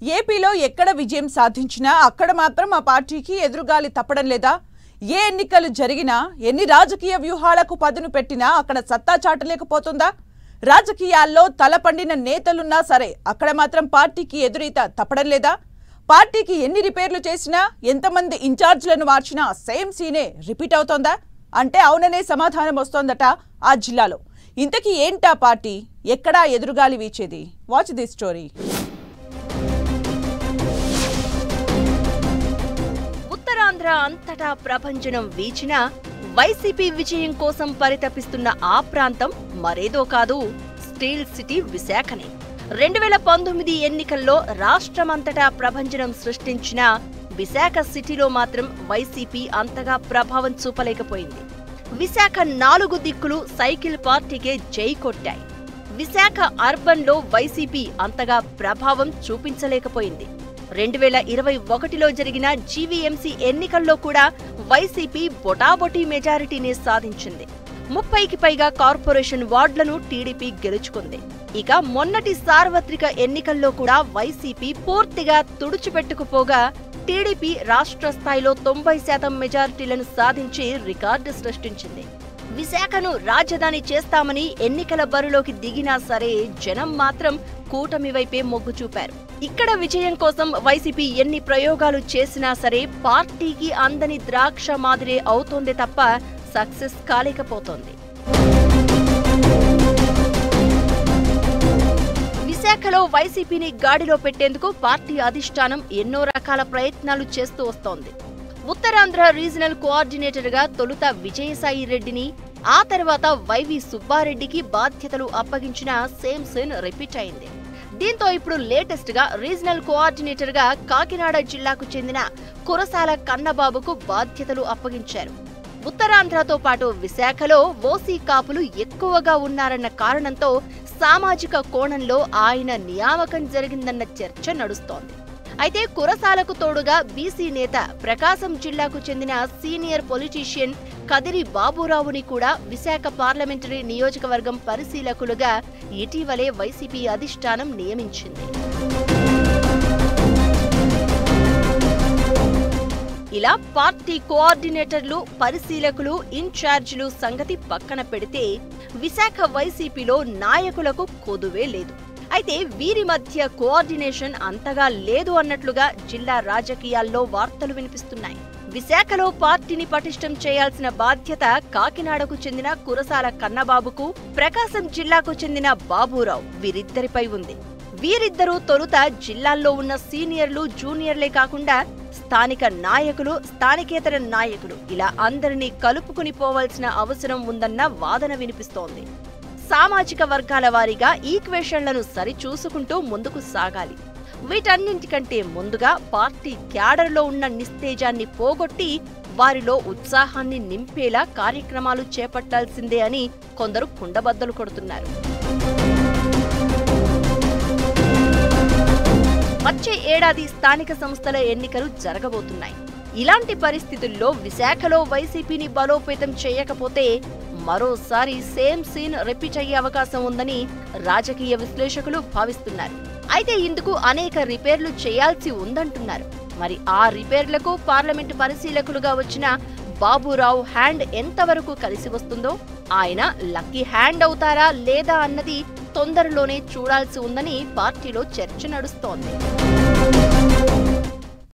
ఏపీలో ఎక్కడ విజయం సాధించినా అక్కడ మాత్రం ఆ పార్టీకి ఎదురుగాలి తప్పడం లేదా? ఏ ఎన్నికలు జరిగినా ఎన్ని రాజకీయ వ్యూహాలకు పదును పెట్టినా అక్కడ సత్తా చాటలేకపోతుందా? రాజకీయాల్లో తలపండిన నేతలున్నా సరే అక్కడ మాత్రం పార్టీకి ఎదురీత తప్పడం లేదా? పార్టీకి ఎన్ని రిపేర్లు చేసినా ఎంతమంది ఇన్ఛార్జ్లను మార్చినా సేమ్ సీనే రిపీట్ అవుతోందా అంటే అవుననే సమాధానం వస్తోందట ఆ జిల్లాలో. ఇంతకీ ఏంటా పార్టీ? ఎక్కడా ఎదురుగాలి వీచేది? Watch this story. ఉత్తరాంధ్ర అంతటా ప్రభంజనం వీచిన వైసీపీ విజయం కోసం పరితపిస్తున్న ఆ ప్రాంతం మరేదో కాదు, స్టీల్ సిటీ విశాఖనే. 2019 ఎన్నికల్లో రాష్ట్రమంతటా ప్రభంజనం సృష్టించిన విశాఖ సిటీలో మాత్రం వైసీపీ అంతగా ప్రభావం చూపలేకపోయింది. విశాఖ 4 దిక్కులు సైకిల్ పార్టీకే జై కొట్టాయి. విశాఖ అర్బన్లో వైసీపీ అంతగా ప్రభావం చూపించలేకపోయింది. 2021లో జరిగిన జీవీఎంసీ ఎన్నికల్లో కూడా వైసీపీ బొటాబొటీ మెజారిటీని సాధించింది. 30కి పైగా కార్పొరేషన్ వార్డులను టీడీపీ గెలుచుకుంది. ఇక మొన్నటి సార్వత్రిక ఎన్నికల్లో కూడా వైసీపీ పూర్తిగా తుడిచిపెట్టుకుపోగా టీడీపీ రాష్ట్ర స్థాయిలో 90% మెజారిటీలను సాధించి రికార్డు సృష్టించింది. విశాఖను రాజధాని చేస్తామని ఎన్నికల బరిలోకి దిగినా సరే జనం మాత్రం కూటమి వైపే మొగ్గు చూపారు. ఇక్కడ విజయం కోసం వైసీపీ ఎన్ని ప్రయోగాలు చేసినా సరే పార్టీకి అందని ద్రాక్ష మాదిరే అవుతోంది తప్ప సక్సెస్ కాలేకపోతోంది. విశాఖలో వైసీపీని గాడిలో పెట్టేందుకు పార్టీ అధిష్టానం ఎన్నో రకాల ప్రయత్నాలు చేస్తూ వస్తోంది. ఉత్తరాంధ్ర రీజనల్ కోఆర్డినేటర్ గా తొలుత విజయసాయి రెడ్డిని, ఆ తర్వాత వైవి సుబ్బారెడ్డికి బాధ్యతలు అప్పగించిన సేమ్ సీన్ రిపీట్ అయింది. దీంతో ఇప్పుడు లేటెస్ట్ గా రీజనల్ కోఆర్డినేటర్ గా కాకినాడ జిల్లాకు చెందిన కురసాల కన్నబాబుకు బాధ్యతలు అప్పగించారు. ఉత్తరాంధ్రతో పాటు విశాఖలో ఓసీ కాపులు ఎక్కువగా ఉన్నారన్న కారణంతో సామాజిక కోణంలో ఆయన నియామకం జరిగిందన్న చర్చ నడుస్తోంది. అయితే కురసాలకు తోడుగా బీసీ నేత ప్రకాశం జిల్లాకు చెందిన సీనియర్ పొలిటీషియన్ కదిరి బాబురావుని కూడా విశాఖ పార్లమెంటరీ నియోజకవర్గం పరిశీలకులుగా ఇటీవలే వైసీపీ అధిష్టానం నియమించింది. ఇలా పార్టీ కోఆర్డినేటర్లు, పరిశీలకులు, ఇన్ఛార్జీలు సంగతి పక్కన పెడితే విశాఖ వైసీపీలో నాయకులకు కొదువే లేదు. అయితే వీరి మధ్య కోఆర్డినేషన్ అంతగా లేదు అన్నట్లుగా జిల్లా రాజకీయాల్లో వార్తలు వినిపిస్తున్నాయి. విశాఖలో పార్టీని పటిష్టం చేయాల్సిన బాధ్యత కాకినాడకు చెందిన కురసాల కన్నబాబుకు, ప్రకాశం జిల్లాకు చెందిన బాబురావు వీరిద్దరిపై ఉంది. వీరిద్దరూ తొలుత జిల్లాల్లో ఉన్న సీనియర్లు, జూనియర్లే కాకుండా స్థానిక నాయకులు, స్థానికేతర నాయకులు ఇలా అందరినీ కలుపుకుని పోవాల్సిన అవసరం ఉందన్న వాదన వినిపిస్తోంది. సామాజిక వర్గాల వారీగా ఈక్వేషన్లను సరిచూసుకుంటూ ముందుకు సాగాలి. వీటన్నింటికంటే ముందుగా పార్టీ క్యాడర్లో ఉన్న నిస్తేజాన్ని పోగొట్టి వారిలో ఉత్సాహాన్ని నింపేలా కార్యక్రమాలు చేపట్టాల్సిందే అని కొందరు కుండబద్దలు కొడుతున్నారు. వచ్చే ఏడాది స్థానిక సంస్థల ఎన్నికలు జరగబోతున్నాయి. ఇలాంటి పరిస్థితుల్లో విశాఖలో వైసీపీని బలోపేతం చేయకపోతే మరోసారి సేమ్ సీన్ రిపీట్ అయ్యే అవకాశం ఉందని రాజకీయ విశ్లేషకులు భావిస్తున్నారు. అయితే ఇందుకు అనేక రిపేర్లు చేయాల్సి ఉందంటున్నారు. మరి ఆ రిపేర్లకు పార్లమెంటు పరిశీలకులుగా వచ్చిన బాబురావు హ్యాండ్ ఎంతవరకు కలిసి వస్తుందో, ఆయన లక్కీ హ్యాండ్ అవుతారా లేదా అన్నది తొందరలోనే చూడాల్సి ఉందని పార్టీలో చర్చ నడుస్తోంది.